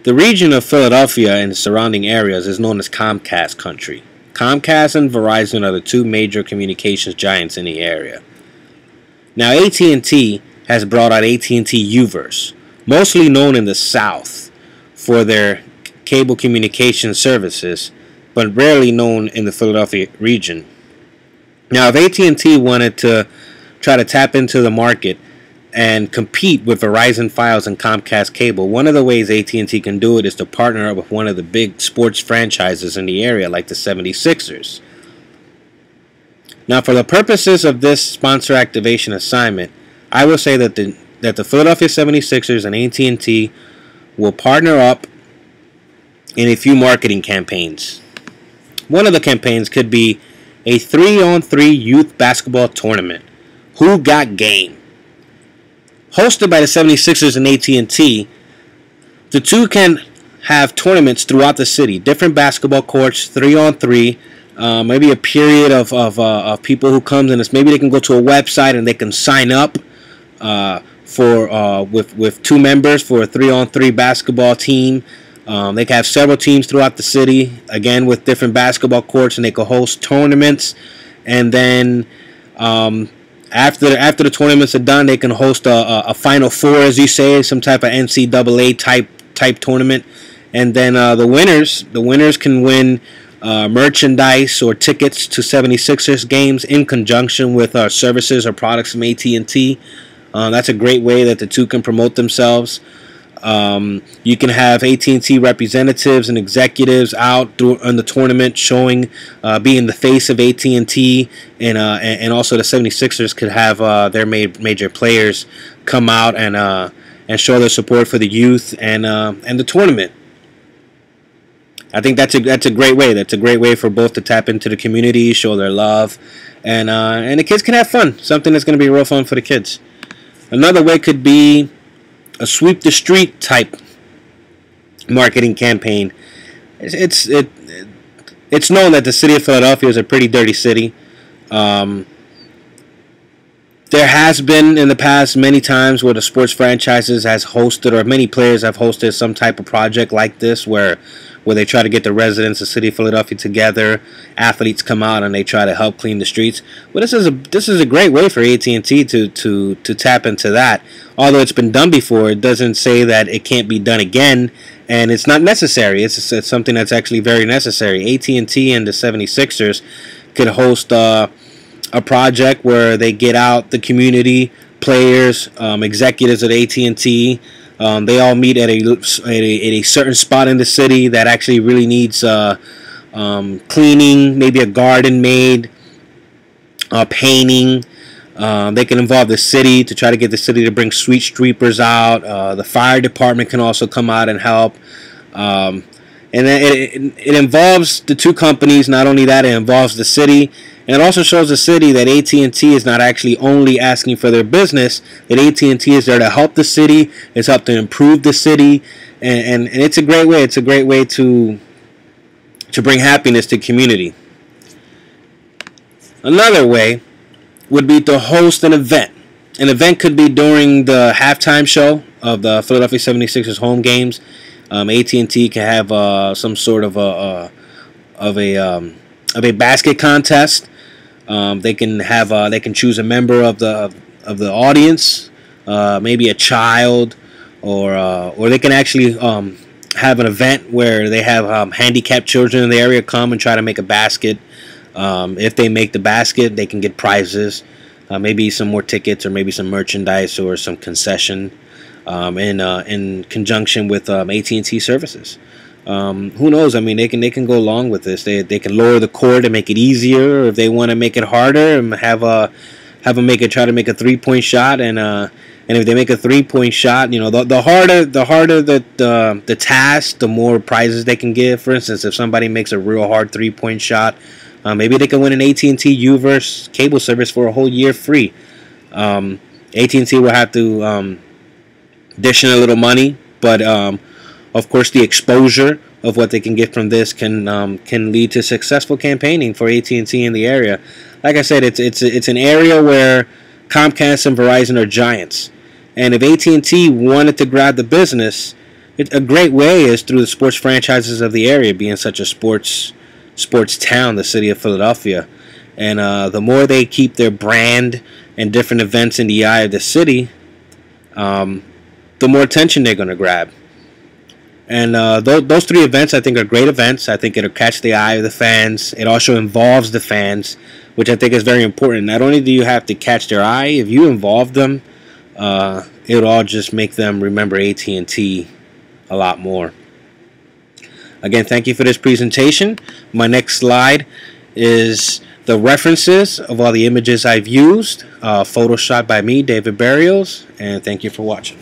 The region of Philadelphia and the surrounding areas is known as Comcast country. Comcast and Verizon are the two major communications giants in the area. Now AT&T has brought out AT&T Uverse, mostly known in the South for their cable communication services, but rarely known in the Philadelphia region. Now if AT&T wanted to try to tap into the market and compete with Verizon Fios and Comcast Cable, one of the ways AT&T can do it is to partner up with one of the big sports franchises in the area, like the 76ers. Now, for the purposes of this sponsor activation assignment, I will say that the Philadelphia 76ers and AT&T will partner up in a few marketing campaigns. One of the campaigns could be a 3-on-3 youth basketball tournament, Who Got Game? Hosted by the 76ers and AT&T, the two can have tournaments throughout the city, different basketball courts, 3-on-3, maybe a period of people who comes in. Maybe they can go to a website and they can sign up with two members for a 3-on-3 basketball team. They can have several teams throughout the city, again with different basketball courts, and they can host tournaments. And then after the tournaments are done, they can host a Final Four, as you say, some type of NCAA type tournament. And then the winners can win merchandise or tickets to 76ers games in conjunction with services or products from AT&T. That's a great way that the two can promote themselves. You can have AT&T representatives and executives out on the tournament showing, being the face of AT&T, and also the 76ers could have their major players come out and show their support for the youth and the tournament. I think that's a great way. That's a great way for both to tap into the community, show their love, and the kids can have fun. Something that's going to be real fun for the kids. Another way could be a sweep the street type marketing campaign. It's known that the city of Philadelphia is a pretty dirty city. There has been in the past many times where the sports franchises has hosted, or many players have hosted, some type of project like this where they try to get the residents of the city of Philadelphia together. Athletes come out and they try to help clean the streets. Well, this is a great way for AT&T to tap into that. Although it's been done before, it doesn't say that it can't be done again, and it's not necessary. It's something that's actually very necessary. AT&T and the 76ers could host a project where they get out the community, players, executives at AT&T. They all meet at a certain spot in the city that actually really needs cleaning, maybe a garden made, painting. They can involve the city to try to get the city to bring street sweepers out. The fire department can also come out and help. And then it involves the two companies. Not only that, it involves the city. And it also shows the city that AT&T is not actually only asking for their business, that AT&T is there to help the city, it's help to improve the city, and it's a great way. It's a great way to bring happiness to the community. Another way would be to host an event. An event could be during the halftime show of the Philadelphia 76ers home games. AT&T can have some sort of a basket contest. They can choose a member of the audience, maybe a child, or they can actually have an event where they have handicapped children in the area come and try to make a basket. If they make the basket, they can get prizes, maybe some more tickets, or maybe some merchandise or some concession, in conjunction with AT&T services. Who knows? I mean, they can go along with this. They can lower the court and make it easier, or if they want to make it harder and have them try to make a 3-point shot, and if they make a 3-point shot, you know, the harder the task, the more prizes they can give. For instance, if somebody makes a real hard 3-point shot, maybe they can win an AT&T Uverse cable service for a whole year free. AT&T will have to dish in a little money, but of course, the exposure of what they can get from this can lead to successful campaigning for AT&T in the area. Like I said, it's an area where Comcast and Verizon are giants, and if AT&T wanted to grab the business, a great way is through the sports franchises of the area, being such a sports town, the city of Philadelphia. And the more they keep their brand and different events in the eye of the city, the more attention they're going to grab. And those three events, I think, are great events. I think it'll catch the eye of the fans. It also involves the fans, which I think is very important. Not only do you have to catch their eye, if you involve them, it'll all just make them remember AT&T a lot more. Again, thank you for this presentation. My next slide is the references of all the images I've used, photoshopped by me, David Berrios, and thank you for watching.